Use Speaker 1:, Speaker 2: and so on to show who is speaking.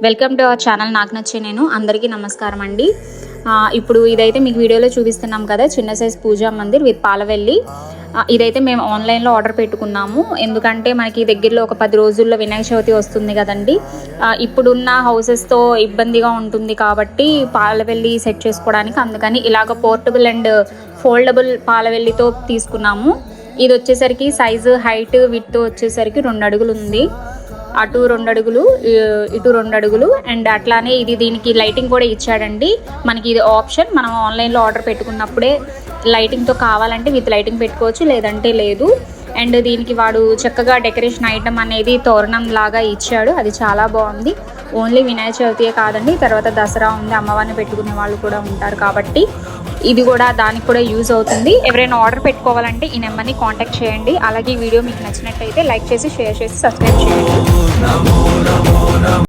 Speaker 1: Welcome to our channel నాకు నచ్చే నేను. అందరికీ నమస్కారం అండి. ఇప్పుడు ఇదైతే మీకు వీడియోలో చూపిస్తున్నాం కదా, చిన్న size Pooja Mandir with Palavelli. ఇదైతే మేము ఆన్లైన్లో ఆర్డర్ పెట్టుకున్నాము. ఎందుకంటే మనకి దగ్గరలో ఒక 10 రోజుల్లో వినాయక చవితి వస్తుంది కదండి. ఇప్పుడున్న హౌసెస్తో ఇబ్బందిగా ఉంటుంది కాబట్టి పాలవెల్లి సెట్ చేసుకోవడానికి, అందుకని ఇలాగ పోర్టబుల్ అండ్ ఫోల్డబుల్ పాలవెల్లితో తీసుకున్నాము. ఇది వచ్చేసరికి సైజు హైట్ విడ్త్ వచ్చేసరికి 2 అడుగులు ఉంది. అటు 2 అడుగులు, ఇటు 2 అడుగులు. అండ్ అట్లానే ఇది దీనికి లైటింగ్ కూడా ఇచ్చాడండి. మనకి ఇది ఆప్షన్. మనం ఆన్లైన్లో ఆర్డర్ పెట్టుకున్నప్పుడే లైటింగ్తో కావాలంటే విత్ లైటింగ్ పెట్టుకోవచ్చు, లేదంటే లేదు. అండ్ దీనికి వాడు చక్కగా డెకరేషన్ ఐటమ్ అనేది తోరణం లాగా ఇచ్చాడు. అది చాలా బాగుంది. ఓన్లీ వినాయక చవితియే కాదండి, తర్వాత దసరా ఉంది, అమ్మవారిని పెట్టుకునే వాళ్ళు కూడా ఉంటారు కాబట్టి ఇది కూడా దానికి కూడా యూజ్ అవుతుంది. ఎవరైనా ఆర్డర్ పెట్టుకోవాలంటే ఈ నెంబర్ని కాంటాక్ట్ చేయండి. అలాగే ఈ వీడియో మీకు నచ్చినట్టయితే లైక్ చేసి, షేర్ చేసి, సబ్స్క్రైబ్ చేయండి.